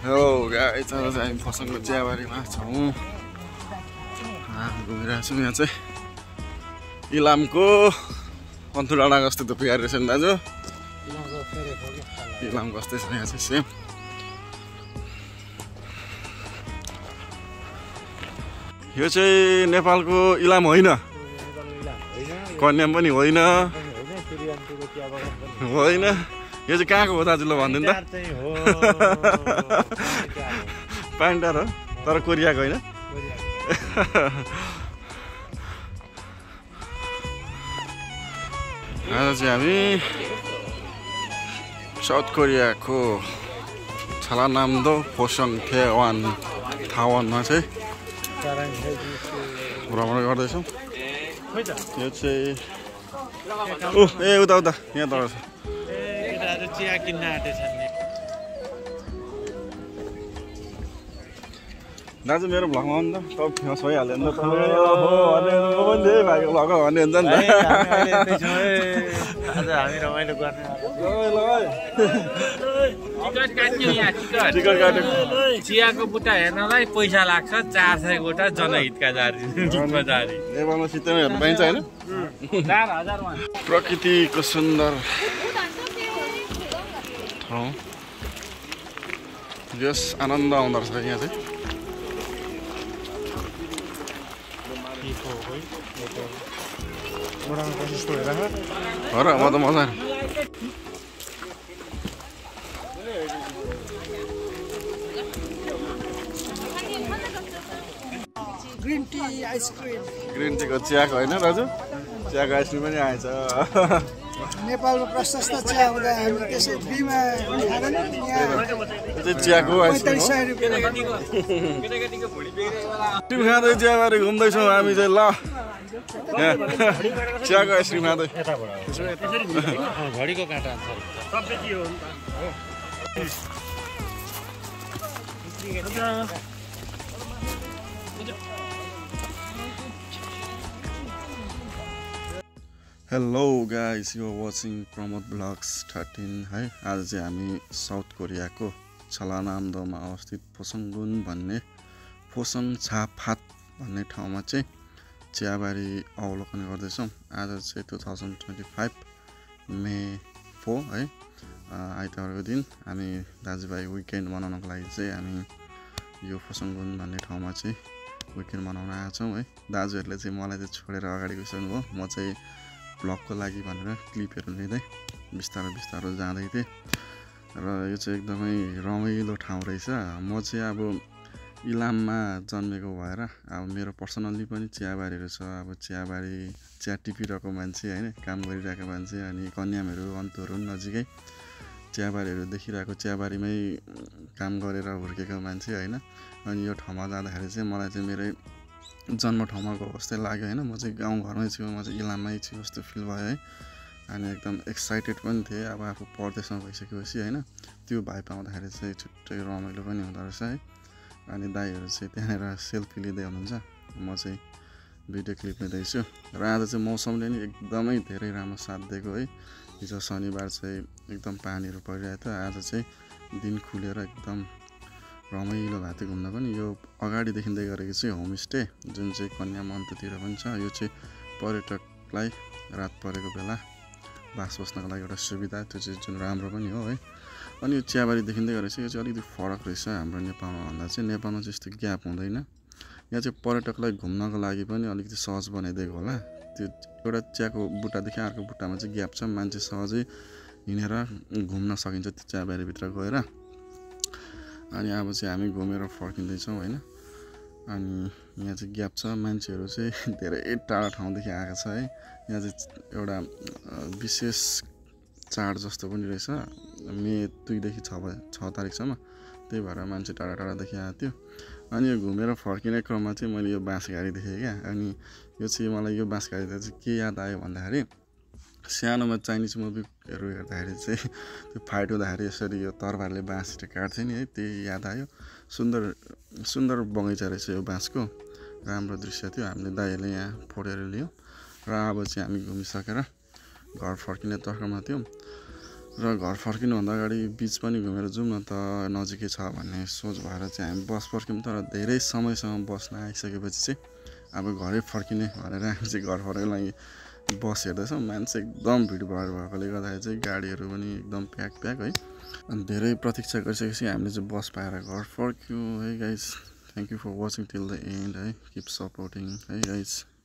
हो गाइस आज चाहिँ हामी फसङको चियाबारीमा छौँ घुमिरहेको छौँ यहाँ चाहिँ इलामको पन्थु डाँडा कस्तो धुपिया रहेछ नि दाजु इलाम कस्तै छ यहाँ चाहिँ सेम यो चाहिँ नेपालको इलाम होइन कन्याम पनि होइन होइन यो चाहिँ कहाँको हो दाजु ल भनिदिनु त पान्डार हो तर कोरियाको होइन आज चाहिँ हामी साउथ कोरियाको छलानाम्दो फोसङ थेवान थावानमा चाहिँ भ्रमण गर्दैछौँ यो चाहिँ ए उता उता यहाँ तल छ चिया किन्न आँटेछ दाजु मेरो भ्लगमा हो नि त सब फेमस भइहाल्यो नि त भाइको भ्लग भन्ने हुन्छ नि त आज हामी रमाइलो गर्ने टिकट काट्यो चियाको बुट्टा हेर्नलाई पैसा लाग्छ 400 गोटा जनहितका जारी नेपालमा सित्तैमा हेर्नु पाइन्छ होइन 4000 मा प्रकृतिको सुन्दर ठाउँ यस आनन्द आउँदो रहेछ यहाँ चाहिँ हो र म त मजा ग्रीन टी आइसक्रिम ग्रिन टीको चियाको होइन दाजु चियाको आइसक्रिम पनि आएछ नेपालमा प्रशस्त चिया हुँदा हामी त्यसै बीमा खाँदैन त्यो चियाको आइसक्रिम हो 4500 रुपैयाँ आइसक्रिम खाँदै चियाबारी घुम्दैछौँ हामी चाहिँ ल यहाँ चियाको आइसक्रिम खाँदै घडीको काँटा hello guys you are watching Pramod vlogs 13 है आज चाहिँ हामी साउथ कोरियाको छलानाम्दोमा अवस्थित फोसङगुन भन्ने फोसङ छाफात भन्ने ठाउँमा चाहिँ चियाबारी अवलोकन गर्दैछौँ आज चाहिँ 2025 मे 4 है आइतबारको दिन हामी दाजुभाइ विकेन्ड मनाउनको लागि चाहिँ हामी यो फोसङगुन भन्ने ठाउँमा चाहिँ विकेन्ड मनाउन आएका छौँ है दाजुहरूले चाहिँ मलाई चाहिँ छोडेर अगाडि गइसक्नु भयो म चाहिँ भ्लगको लागि भनेर क्लिपहरू लिँदै बिस्तारो बिस्तारो जाँदै थिएँ र यो चाहिँ एकदमै रमाइलो ठाउँ रहेछ म चाहिँ अब इलाममा जन्मेको भएर अब मेरो पर्सनल्ली पनि चियाबारीहरू छ अब चियाबारी चिया टिपिरहेको मान्छे होइन काम गरिरहेको मान्छे अनि कन्यामहरू अन्तहरू नजिकै चियाबारीहरू देखिरहेको चियाबारीमै काम गरेर हुर्केको मान्छे होइन अनि यो ठाउँमा जाँदाखेरि चाहिँ मलाई चाहिँ मेरै जन्म ठाउँमा गएको जस्तै लाग्यो होइन म चाहिँ गाउँघरमै छु म चाहिँ इलाममै छु जस्तो फिल भयो है अनि एकदम एक्साइटेड पनि थिएँ अब आफू परदेशमा भइसकेपछि होइन त्यो भाइ पाउँदाखेरि चाहिँ छुट्टै रमाइलो पनि हुँदो रहेछ है अनि दाइहरू चाहिँ त्यहाँनिर सेल्फी लिँदै हुनुहुन्छ म चाहिँ भिडियो क्लिप लिँदैछु र आज चाहिँ मौसमले नि एकदमै धेरै राम्रो साथ दिएको है हिजो शनिबार चाहिँ एकदम पानीहरू परिरहेको थियो आज चाहिँ दिन खुलेर एकदम रमाइलो भएको थियो घुम्न पनि यो अगाडि देखिँदै गरेको चाहिँ होमस्टे जुन चाहिँ कन्याम अन्ततिर पनि छ यो चाहिँ पर्यटकलाई रात परेको बेला बास बस्नको लागि एउटा सुविधा त्यो चाहिँ जुन राम्रो पनि हो है अनि यो चियाबारी देखिँदै गरेको यो चाहिँ अलिकति फरक रहेछ हाम्रो नेपालमा भन्दा चाहिँ नेपालमा चाहिँ यस्तो ग्याप हुँदैन यहाँ चाहिँ पर्यटकलाई घुम्नको लागि पनि अलिकति सहज बनाइदिएको होला त्यो एउटा चियाको बुट्टादेखि अर्को बुट्टामा चाहिँ ग्याप छ मान्छे सहजै हिँडेर घुम्न सकिन्छ त्यो चियाबारीभित्र गएर अनि अब चाहिँ हामी घुमेर फर्किँदैछौँ होइन अनि यहाँ चाहिँ ग्याप छ मान्छेहरू चाहिँ धेरै टाढा ठाउँदेखि आएको छ है यहाँ चाहिँ एउटा विशेष चाड जस्तो पनि रहेछ मे 2 देखि 6 तारिकसम्म त्यही भएर मान्छे टाढा टाढादेखि आएको थियो अनि यो घुमेर फर्किने क्रममा चाहिँ मैले यो बाँसघारी देखेँ क्या अनि यो चाहिँ मलाई यो बाँसघारीलाई चाहिँ के याद आयो भन्दाखेरि सानोमा चाइनिज मुभीहरू हेर्दाखेरि चाहिँ त्यो फाइट हुँदाखेरि यसरी यो तरबारले बाँसले काट्थ्यो नि है त्यही याद आयो सुन्दर बगैँचा रहेछ यो बाँसको राम्रो दृश्य थियो हामीले दाइहरूले यहाँ फोटोहरू लियौँ र अब चाहिँ हामी घुमिसकेर घर फर्किने तर्खरमा थियौँ र घर फर्किनुभन्दा अगाडि बिच पनि घुमेर जाउँ न त नजिकै छ भन्ने सोच भएर चाहिँ हामी बस फर्क्यौँ। तर धेरै समयसम्म बस्न आइसकेपछि चाहिँ अब घरै फर्किने भनेर हामी चाहिँ घर फर्कनको लागि बस हेर्दैछौँ। मान्छे एकदम भिडभाड भएकोले गर्दाखेरि चाहिँ गाडीहरू पनि एकदम प्याक है। अनि धेरै प्रतीक्षा गरिसकेपछि हामीले चाहिँ बस पाएर घर फर्क्यौँ है guys. Thank you for watching till the end है। किप सपोर्टिङ है गाइस।